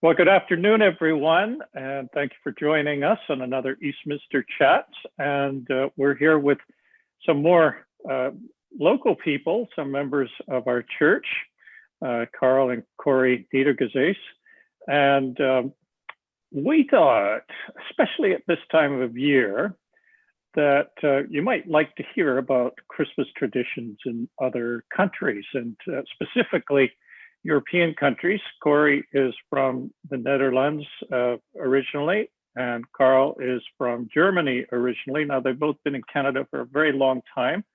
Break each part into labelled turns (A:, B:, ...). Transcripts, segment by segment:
A: Well, good afternoon, everyone, and thank you for joining us on another Eastminster chat. And we're here with some more local people, some members of our church, Karl and Corry Niedergesaess. And we thought, especially at this time of year, that you might like to hear about Christmas traditions in other countries, and specifically European countries. Corry is from the Netherlands originally, and Karl is from Germany originally. Now, they've both been in Canada for a very long time,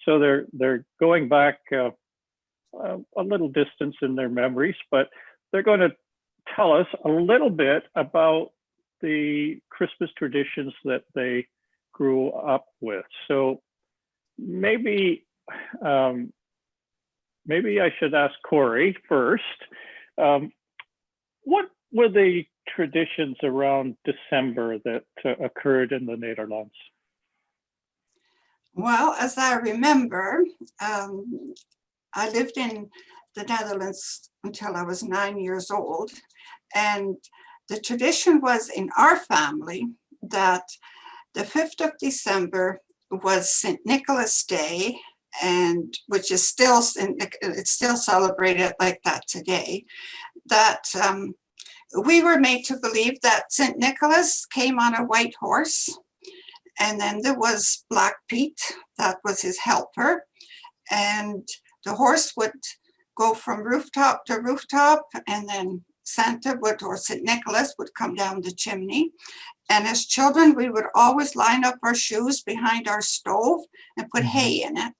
A: so they're going back a little distance in their memories, but they're going to tell us a little bit about the Christmas traditions that they grew up with. So maybe I should ask Corry first. What were the traditions around December that occurred in the Netherlands?
B: Well, as I remember, I lived in the Netherlands until I was 9 years old. And the tradition was in our family that the 5th of December was St. Nicholas Day, and which is still, it's still celebrated like that today, that we were made to believe that St. Nicholas came on a white horse, and then there was Black Pete, that was his helper, and the horse would go from rooftop to rooftop, and then Santa would, or St. Nicholas would come down the chimney. And as children, we would always line up our shoes behind our stove and put hay in it.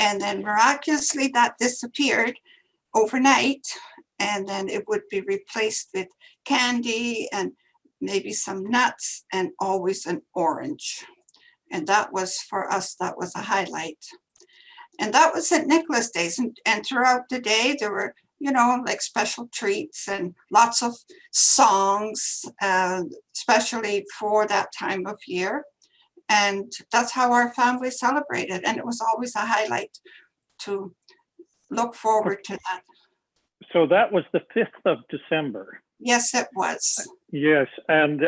B: And then miraculously that disappeared overnight, and then it would be replaced with candy and maybe some nuts and always an orange. And that was, for us, that was a highlight. And that was St. Nicholas Days. And throughout the day, there were, you know, like special treats and lots of songs, especially for that time of year. And that's how our family celebrated. And it was always a highlight to look forward to that.
A: So that was the 5th of December.
B: Yes, it was.
A: Yes. And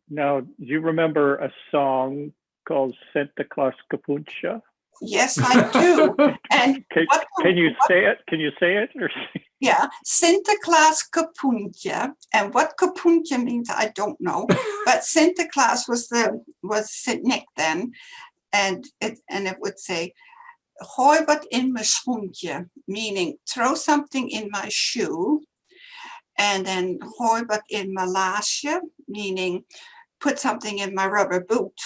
A: now, do you remember a song called Santa Claus Kaputcha?
B: Yes, I do. And
A: can you say it? Can you say it? Or...
B: Yeah, Santa Claus Kaputcha, and what Kaputcha means, I don't know. But Santa Claus was Saint Nick then, and it would say, "Gooi wat in mijn schoentje," meaning throw something in my shoe, and then "gooi wat in mijn laasje," meaning put something in my rubber boot.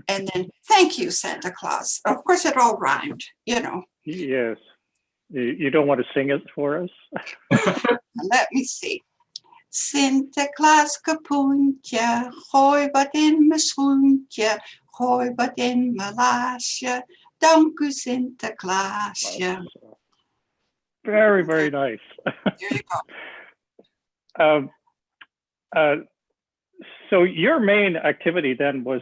B: And then, "Thank you, Santa Claus." Of course, it all rhymed, you know.
A: Yes. You don't want to sing it for us?
B: Let me see. Santa Claus Kaputcha, gooi wat in mijn schoentje, gooi wat in mijn laasje. Dank u, Sinterklaasje.
A: Very, very nice.
B: There you go.
A: So your main activity then was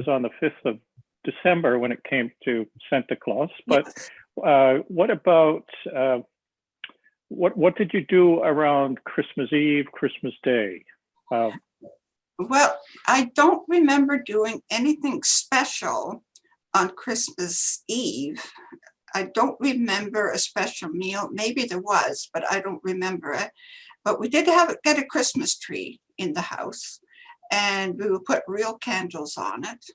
A: on the 5th of December when it came to Santa Claus, but yes. What about what did you do around Christmas Eve, Christmas Day?
B: Well, I don't remember doing anything special on Christmas Eve. I don't remember a special meal. Maybe there was, but I don't remember it. But we did get a Christmas tree in the house, and we would put real candles on it.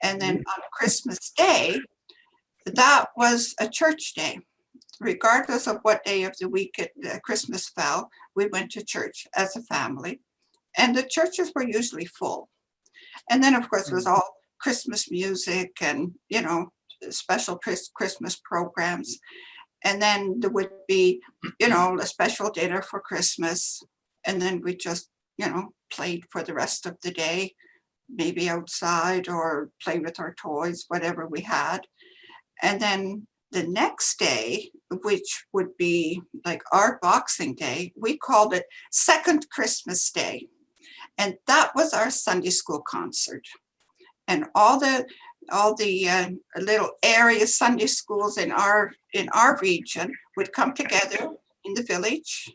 B: And then on Christmas Day, that was a church day. Regardless of what day of the week Christmas fell, we went to church as a family. And the churches were usually full. And then, of course, it was all Christmas music and, you know, special Christmas programs. And then there would be, you know, a special dinner for Christmas. And then we just, you know, played for the rest of the day, maybe outside or play with our toys, whatever we had. And then the next day, which would be like our Boxing Day, we called it Second Christmas Day. And that was our Sunday school concert. And all the all the little area Sunday schools in our region would come together in the village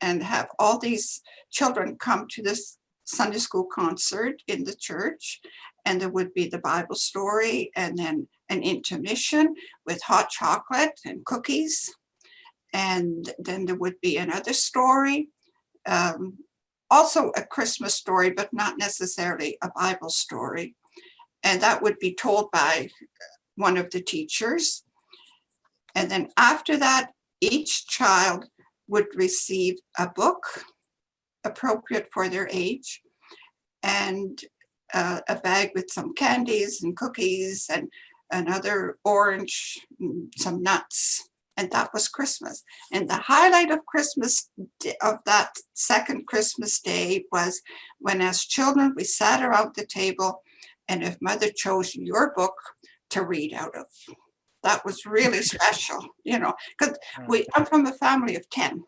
B: and have all these children come to this Sunday school concert in the church. And there would be the Bible story and then an intermission with hot chocolate and cookies. And then there would be another story, also a Christmas story, but not necessarily a Bible story. And that would be told by one of the teachers. And then after that, each child would receive a book appropriate for their age and a bag with some candies and cookies and another orange, some nuts. And that was Christmas. And the highlight of Christmas, of that second Christmas day, was when as children we sat around the table, and if mother chose your book to read out of. That was really special, you know, because I'm from a family of 10.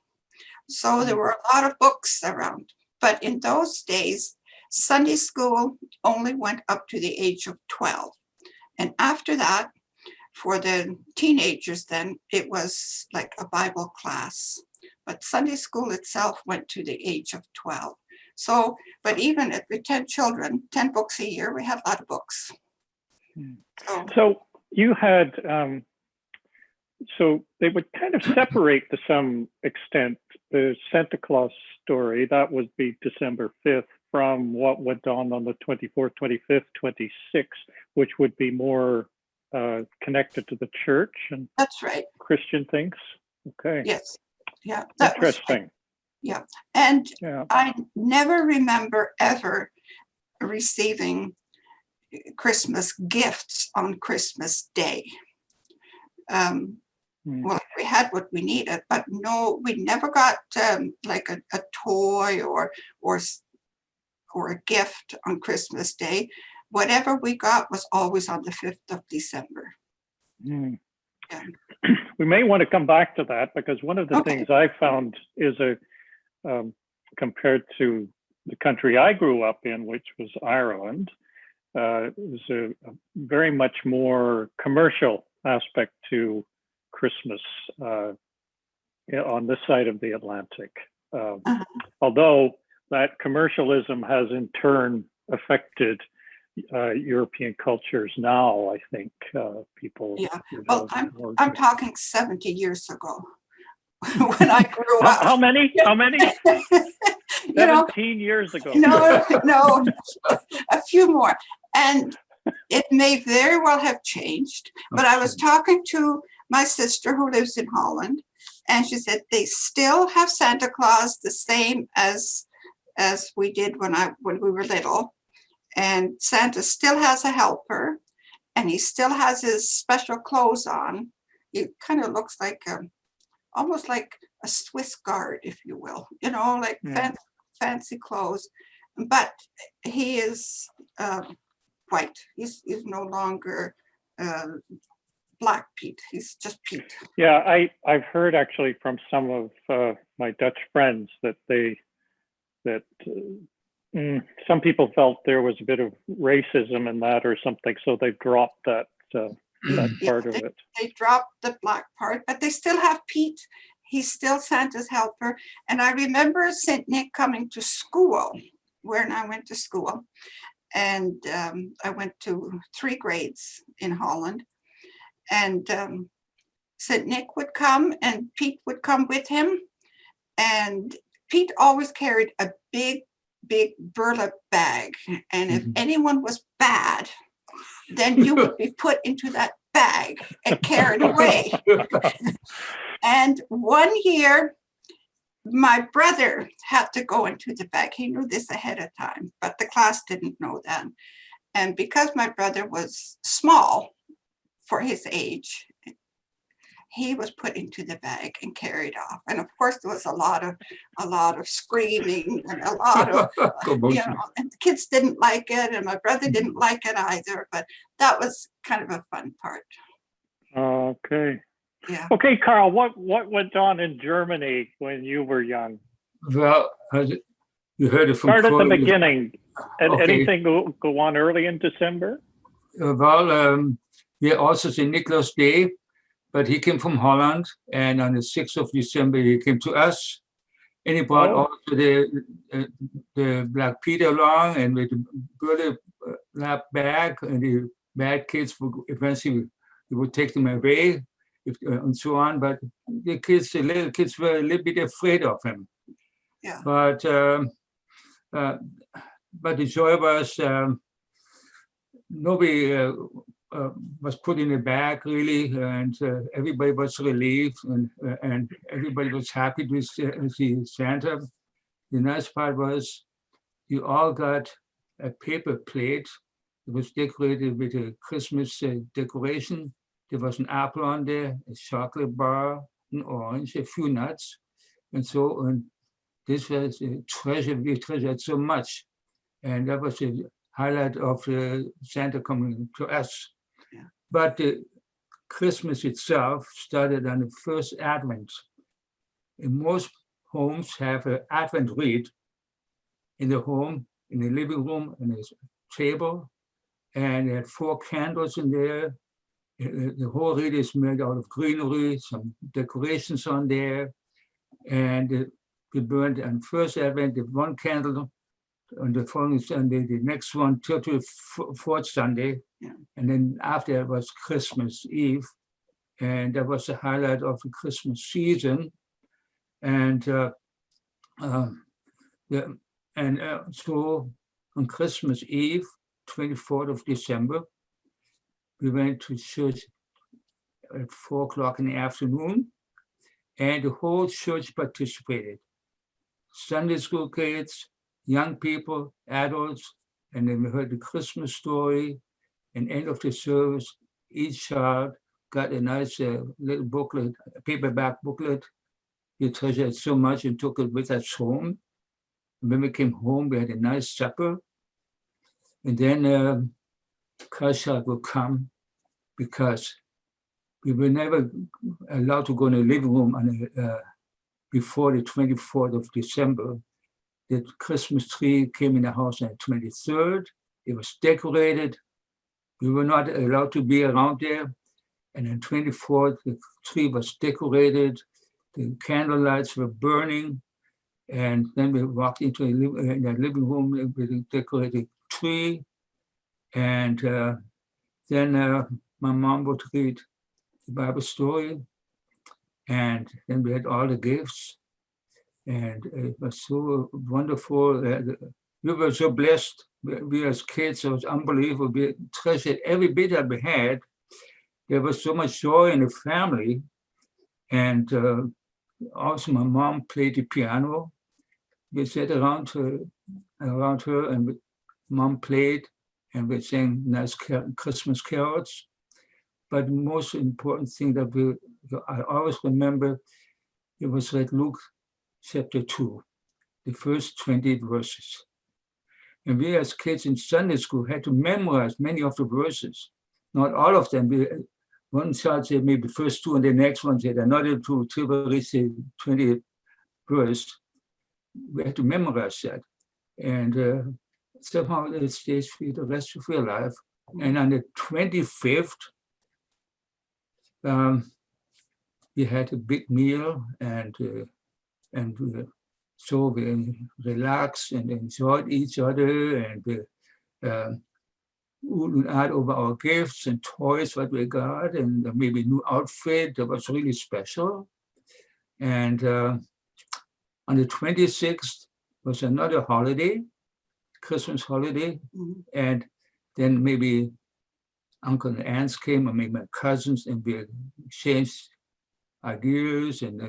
B: So there were a lot of books around. But in those days, Sunday school only went up to the age of 12. And after that, for the teenagers then, it was like a Bible class. But Sunday school itself went to the age of 12. So, but even if with 10 children, 10 books a year, we had a lot of books.
A: So you had, so they would kind of separate to some extent the Santa Claus story, that would be December 5th, from what went on the 24th, 25th, 26th, which would be more connected to the church and
B: that's right.
A: Christian things. Okay.
B: Yes. Yeah.
A: Interesting.
B: Yeah. And I never remember ever receiving Christmas gifts on Christmas Day. Well, we had what we needed, but no, we never got like a toy or a gift on Christmas Day. Whatever we got was always on the 5th of December. Yeah.
A: We may want to come back to that, because one of the things I found is compared to the country I grew up in, which was Ireland, is a very much more commercial aspect to Christmas on this side of the Atlantic. Although that commercialism has in turn affected European cultures now, I think people. Yeah,
B: well, I'm talking 70 years ago when I grew up.
A: How many? How many? 17 years ago.
B: No, a few more. And it may very well have changed, but I was talking to my sister who lives in Holland, and she said they still have Santa Claus the same as we did when we were little. And Santa still has a helper, and he still has his special clothes on. He kind of looks like almost like a Swiss guard, if you will, you know, like fancy clothes. But he is white. He's no longer Black Pete. He's just Pete.
A: Yeah, I've heard actually from some of my Dutch friends that some people felt there was a bit of racism in that or something, so they dropped that part of it.
B: They dropped the black part, but they still have Pete. He's still Santa's helper. And I remember St. Nick coming to school, when I went to school. And I went to 3 grades in Holland. And St. Nick would come and Pete would come with him. And Pete always carried a big burlap bag. And if anyone was bad, then you would be put into that bag and carried away. And one year, my brother had to go into the bag. He knew this ahead of time, but the class didn't know that. And because my brother was small for his age, he was put into the bag and carried off. And of course, there was a lot of screaming and a lot of, and the kids didn't like it, and my brother didn't like it either. But that was kind of a fun part.
A: Okay.
B: Yeah.
A: Okay, Karl, what went on in Germany when you were young?
C: Well, you heard it from
A: Start at the
C: Corry.
A: beginning. And anything go on early in December?
C: We also St. Nicholas Day, but he came from Holland, and on the 6th of December he came to us, and he brought also the Black Peter along, and with the burlap bag, and the bad kids would eventually he would take them away, and so on. But the little kids were a little bit afraid of him.
B: Yeah.
C: But the joy was nobody was put in the bag really, and everybody was relieved, and everybody was happy to see Santa. The nice part was you all got a paper plate. It was decorated with a Christmas decoration. There was an apple on there, a chocolate bar, an orange, a few nuts, and so on. This was a treasure. We treasured so much, and that was a highlight of Santa coming to us.
B: Yeah.
C: But Christmas itself started on the first Advent. And most homes have an Advent wreath in the home, in the living room, and a table, and they had 4 candles in there. The whole wreath is made out of greenery, some decorations on there, and we burned on first Advent the 1 candle, on the following Sunday, the next one till the 4th Sunday,
B: yeah.
C: And then after it was Christmas Eve, and that was the highlight of the Christmas season, and so on Christmas Eve, 24th of December, we went to church at 4 o'clock in the afternoon, and the whole church participated. Sunday school kids, young people, adults, and then we heard the Christmas story. And end of the service, each child got a nice little booklet, a paperback booklet. We treasured it so much and took it with us home. And when we came home, we had a nice supper. And then Kasha would come because we were never allowed to go in the living room before the 24th of December. The Christmas tree came in the house on the 23rd. It was decorated. We were not allowed to be around there. And on 24th, the tree was decorated. The candle lights were burning. And then we walked into the living room with a decorated tree. And then my mom would read the Bible story. And then we had all the gifts. And it was so wonderful. We were so blessed. We as kids, it was unbelievable. We treasured every bit that we had. There was so much joy in the family. And also my mom played the piano. We sat around her and mom played, and we sang nice Christmas carols. But the most important thing that I always remember, it was like Luke chapter 2, the first 20 verses. And we as kids in Sunday school had to memorize many of the verses, not all of them. One child said maybe the first 2, and the next one said another 2 till we reached the 20th verse. We had to memorize that. And somehow it stays for the rest of your life. And on the 25th, we had a big meal, and so we relaxed and enjoyed each other, and we add over our gifts and toys what we got, and maybe new outfit that was really special. And on the 26th was another holiday, Christmas holiday, and then maybe uncle and aunts came, or maybe my cousins, and we exchanged ideas and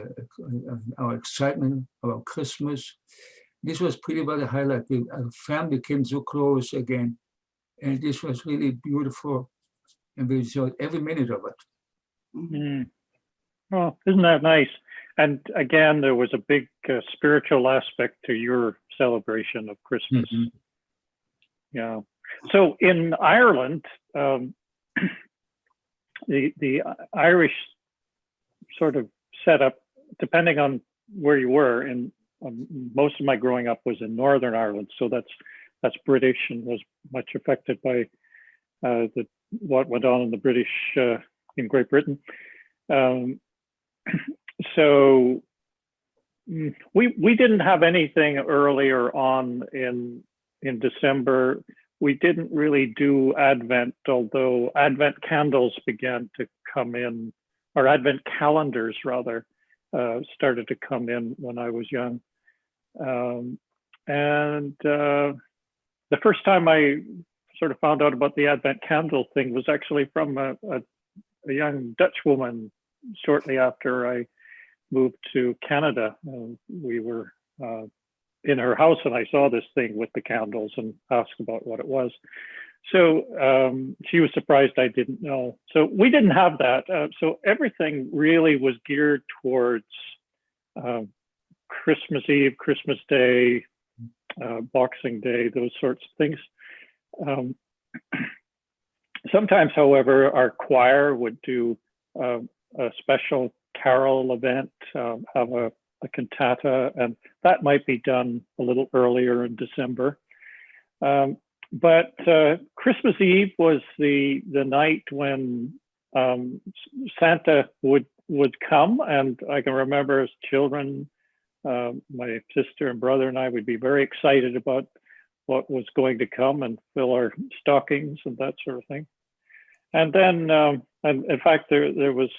C: our excitement about Christmas. This was pretty much a highlight. Our family came so close again, and this was really beautiful, and we enjoyed every minute of it.
A: Mm. Oh, isn't that nice? And again, there was a big spiritual aspect to your celebration of Christmas.
C: Mm-hmm.
A: Yeah. So in Ireland, the Irish sort of set up, depending on where you were, and most of my growing up was in Northern Ireland, so that's British and was much affected by what went on in the British in Great Britain. So we didn't have anything earlier on in December. We didn't really do Advent, although Advent candles began to come in, or Advent calendars rather, started to come in when I was young. And the first time I sort of found out about the Advent candle thing was actually from a young Dutch woman shortly after I moved to Canada. We were in her house and I saw this thing with the candles and asked about what it was. So she was surprised I didn't know. So we didn't have that. So everything really was geared towards Christmas Eve, Christmas Day, Boxing Day, those sorts of things. Sometimes, however, our choir would do a special carol event, have a cantata, and that might be done a little earlier in December. But Christmas Eve was the night when Santa would come, and I can remember as children, my sister and brother and I would be very excited about what was going to come and fill our stockings and that sort of thing. And then, and in fact, there was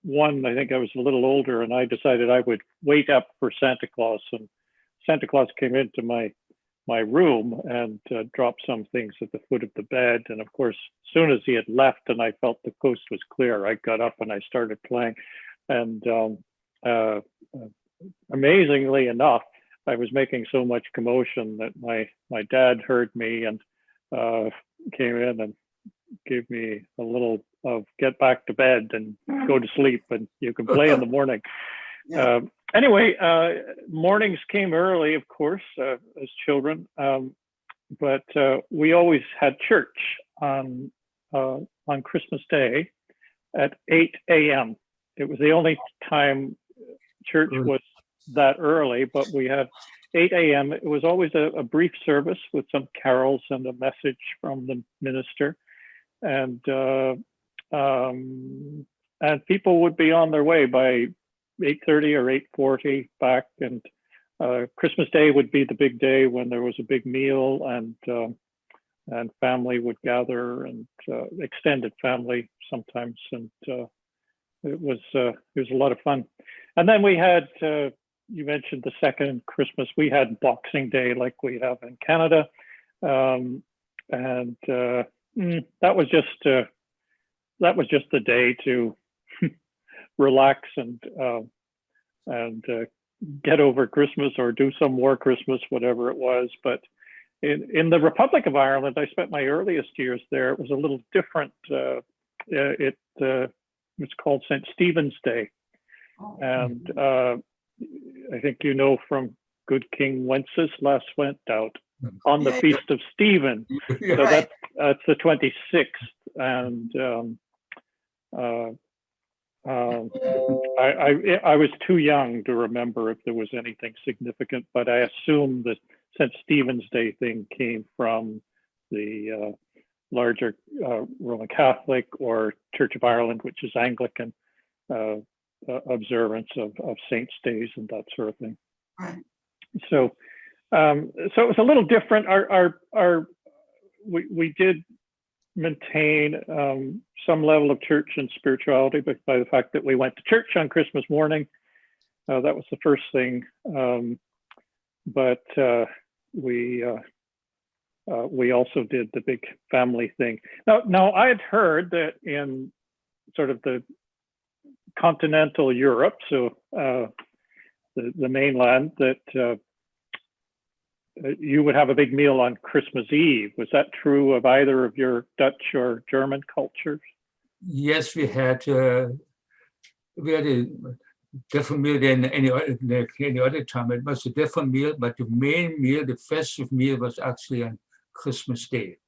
A: one, I think I was a little older, and I decided I would wait up for Santa Claus. And Santa Claus came into my room and dropped some things at the foot of the bed. And of course, as soon as he had left and I felt the coast was clear, I got up and I started playing. And amazingly enough, I was making so much commotion that my dad heard me and came in and gave me a little of get back to bed and go to sleep and you can play in the morning.
B: Yeah.
A: Anyway, mornings came early, of course, as children, but we always had church on Christmas Day at 8 a.m. It was the only time church was that early, but we had 8 a.m. It was always a brief service with some carols and a message from the minister. And people would be on their way by 8:30 or 8:40 back. And Christmas Day would be the big day when there was a big meal and family would gather and extended family sometimes. And it was a lot of fun. And then we had, you mentioned the second Christmas, we had Boxing Day like we have in Canada. That was just the day to relax and get over Christmas or do some more Christmas, whatever it was. But in the Republic of Ireland, I spent my earliest years there. It was a little different. It was called St. Stephen's Day. And I think you know from Good King Wenceslas went out on the Feast of Stephen.
C: Yeah.
A: So
B: Right.
A: that's the 26th. And I was too young to remember if there was anything significant, but I assume that St. Stephen's Day thing came from the larger Roman Catholic or Church of Ireland, which is Anglican, observance of saints' days and that sort of thing.
B: Right.
A: So it was a little different. We did maintain some level of church and spirituality, but by the fact that we went to church on Christmas morning, that was the first thing. But we also did the big family thing. Now I had heard that in sort of the continental Europe, so the mainland, that you would have a big meal on Christmas Eve. Was that true of either of your Dutch or German cultures?
C: Yes, we had a different meal than any other time. It was a different meal, but the main meal, the festive meal, was actually on Christmas Day.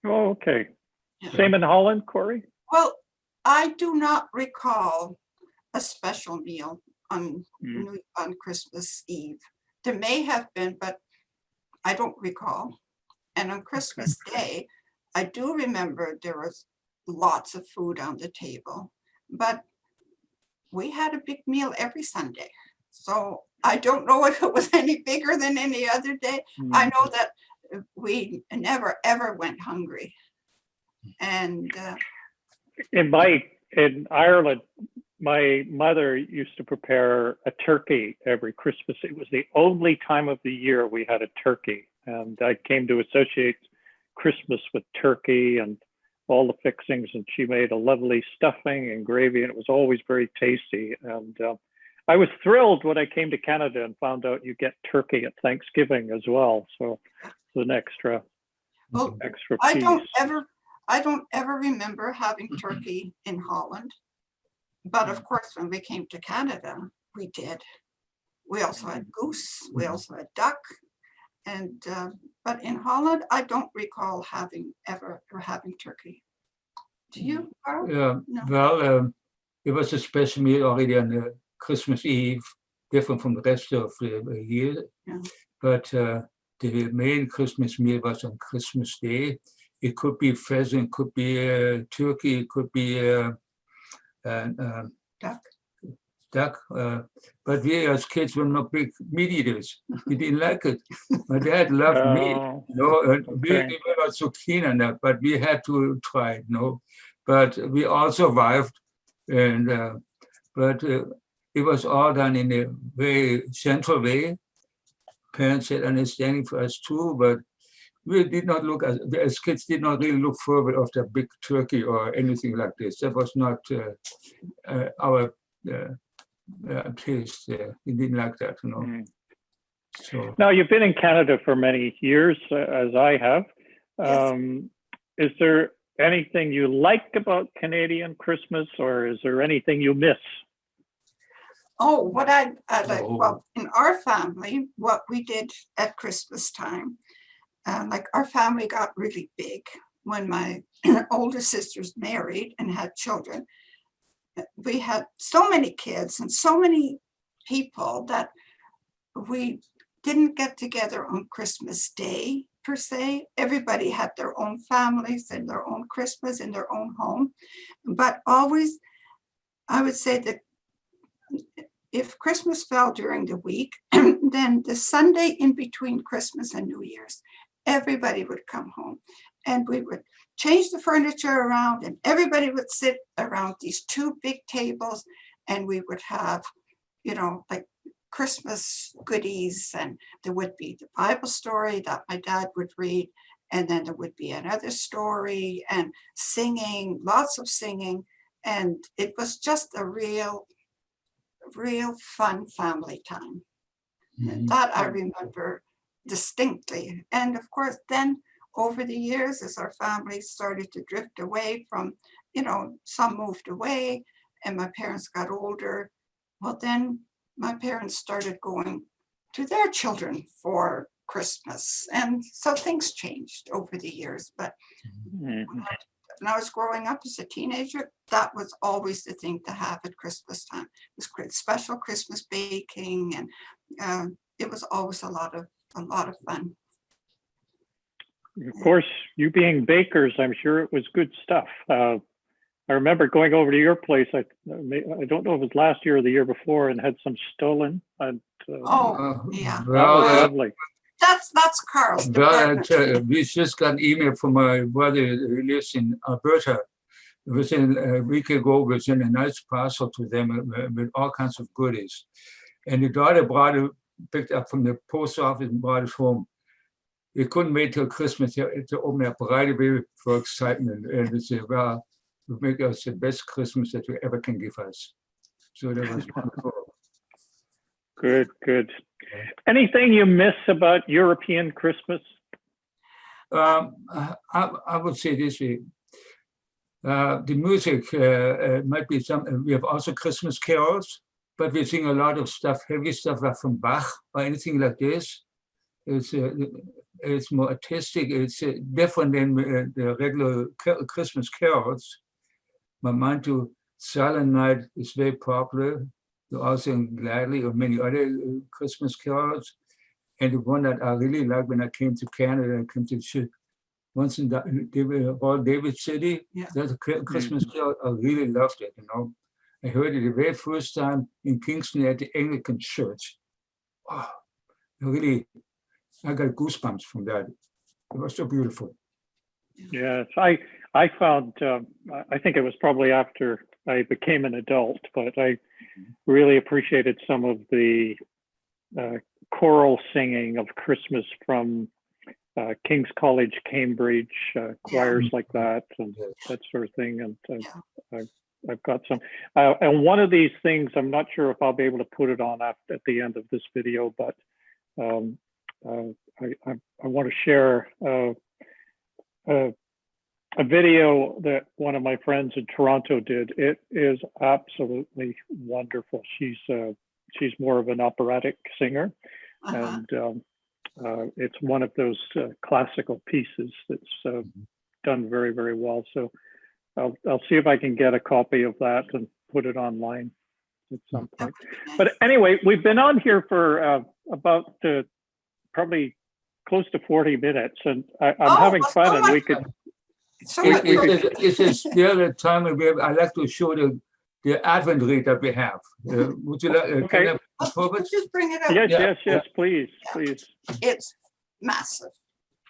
A: Oh, okay.
B: Yeah.
A: Same in Holland, Corry?
B: Well, I do not recall a special meal on Christmas Eve. There may have been, but I don't recall. And on Christmas Day, I do remember there was lots of food on the table, but we had a big meal every Sunday. So I don't know if it was any bigger than any other day. I know that we never, ever went hungry. And
A: in Ireland, my mother used to prepare a turkey every Christmas. It was the only time of the year we had a turkey. And I came to associate Christmas with turkey and all the fixings. And she made a lovely stuffing and gravy, and it was always very tasty. And I was thrilled when I came to Canada and found out you get turkey at Thanksgiving as well. So it's an extra piece.
B: I don't ever remember having turkey in Holland. But of course, when we came to Canada, we did. We also had goose, we also had duck. And but in Holland, I don't recall having turkey. Do you, Karl?
C: Yeah,
B: No.
C: well, it was a special meal already on Christmas Eve, different from the rest of the year.
B: Yeah.
C: But the main Christmas meal was on Christmas Day. It could be pheasant, could be turkey, it could be duck. But we as kids were not big meat eaters. We didn't like it. My dad loved meat. We were not so keen on that, but we had to try it. But we all survived, and but it was all done in a very gentle way. Parents had understanding for us too, but we did not look as kids did not really look forward after big turkey or anything like this. That was not our taste. We didn't like that, So
A: now you've been in Canada for many years, as I have.
B: Yes.
A: Is there anything you like about Canadian Christmas, or is there anything you miss?
B: Oh, what I like, well, in our family, what we did at Christmas time, like our family got really big when my older sisters married and had children. We had so many kids and so many people that we didn't get together on Christmas Day per se. Everybody had their own families and their own Christmas in their own home. But always, I would say that if Christmas fell during the week, then the Sunday in between Christmas and New Year's, everybody would come home and we would change the furniture around and everybody would sit around these two big tables and we would have, like Christmas goodies, and there would be the Bible story that my dad would read, and then there would be another story and singing, lots of singing. And it was just a real fun family time. And that I remember distinctly. And of course, then over the years, as our family started to drift away from, some moved away and my parents got older, well, then my parents started going to their children for Christmas. And so things changed over the years. But when I was growing up as a teenager, that was always the thing to have at Christmas time. It was special Christmas baking, and it was always a lot of fun.
A: Of course, you being bakers, I'm sure it was good stuff. I remember going over to your place. I don't know if it was last year or the year before, and had some stollen. And,
B: Yeah,
A: that was lovely.
B: That's Karl's department.
C: We just got an email from my brother who lives in Alberta. It was a week ago. We sent a nice parcel to them with all kinds of goodies. And the daughter picked up from the post office and brought it home. We couldn't wait till Christmas to open up right away for excitement. And we said, well, we make us the best Christmas that you ever can give us. So that was wonderful.
A: Good. Anything you miss about European Christmas?
C: I would say this way. The music might be some. We have also Christmas carols, but we sing a lot of stuff, heavy stuff like from Bach or anything like this. It's more artistic. It's different than the regular Christmas carols. My mind to Silent Night is very popular. Also Gladly or many other Christmas carols. And the one that I really liked when I came to Canada, I came to once in David City.
B: Yeah.
C: That's a Christmas carol. I really loved it, you know. I heard it the very first time in Kingston at the Anglican Church. Oh, I got goosebumps from that. It was so beautiful.
A: Yes, I found, I think it was probably after I became an adult, but I really appreciated some of the choral singing of Christmas from King's College, Cambridge, choirs like that, and that sort of thing. And I've got some. And one of these things, I'm not sure if I'll be able to put it on at the end of this video, but I want to share a video that one of my friends in Toronto did. It is absolutely wonderful. She's more of an operatic singer, and it's one of those classical pieces that's done very, very well. So I'll see if I can get a copy of that and put it online at some point. But anyway, we've been on here for about probably close to 40 minutes, and I'm having fun, and we could.
C: This is the other time I like to show the Advent wreath that we have. Would you like?
A: Okay.
B: Just bring it up.
A: Yes, please, please.
B: It's massive.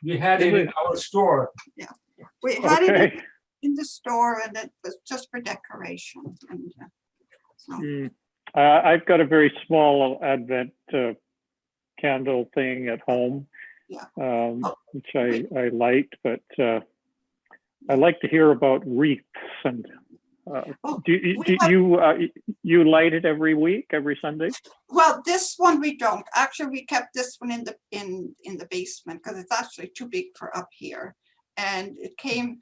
C: We had it in our store.
B: Yeah, we had it in the store, and it was just for decoration. And so.
A: I've got a very small Advent candle thing at home, which I light, but I like to hear about wreaths. And do you light it every week, every Sunday?
B: Well, this one we don't. Actually, we kept this one in the basement because it's actually too big for up here. And it came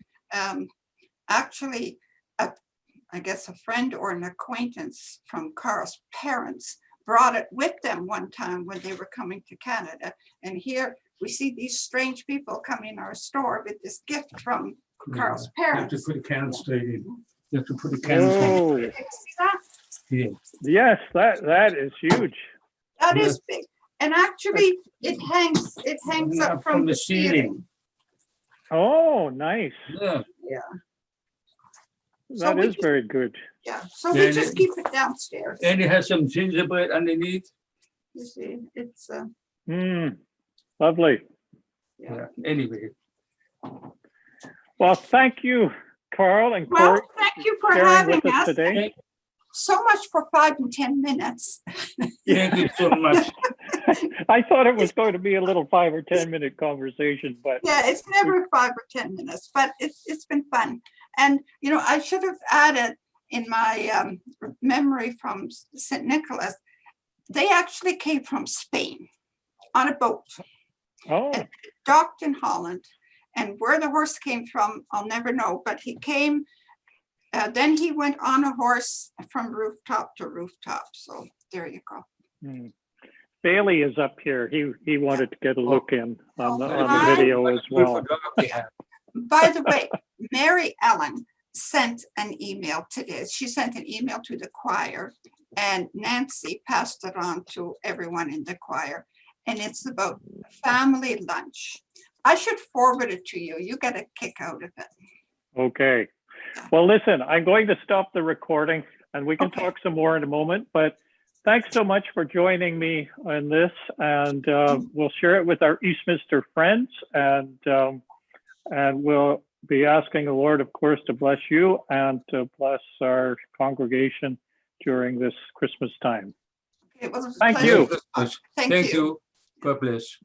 B: actually, I guess a friend or an acquaintance from Karl's parents brought it with them one time when they were coming to Canada. And here we see these strange people come in our store with this gift from Karl's parents.
C: You have to put a candlestick in. You have to put a candlestick in.
A: Yes, that is huge.
B: That is big. And actually it hangs up from the ceiling.
A: Oh, nice.
C: Yeah.
A: That is very good.
B: Yeah, so we just keep it downstairs.
C: And it has some gingerbread underneath.
B: You see, it's
A: lovely.
C: Yeah. Anyway.
A: Well, thank you, Karl and Corry.
B: Well, thank you for having us
A: today.
B: So much for 5 and 10 minutes.
C: Thank you so much.
A: I thought it was going to be a little 5 or 10 minute conversation, but
B: yeah, it's never 5 or 10 minutes, but it's been fun. And you know, I should have added in my memory from St. Nicholas, they actually came from Spain on a boat. And docked in Holland. And where the horse came from, I'll never know, but he came, then he went on a horse from rooftop to rooftop. So there you go.
A: Bailey is up here. He wanted to get a look in on the video as well.
B: By the way, Mary Ellen sent an email today. She sent an email to the choir, and Nancy passed it on to everyone in the choir. And it's about family lunch. I should forward it to you. You get a kick out of it. Okay.
A: Well, listen, I'm going to stop the recording and we can talk some more in a moment, but thanks so much for joining me on this, and we'll share it with our Eastminster friends, and we'll be asking the Lord, of course, to bless you and to bless our congregation during this Christmas time.
B: Okay, well,
A: thank you.
C: Thank you. God bless.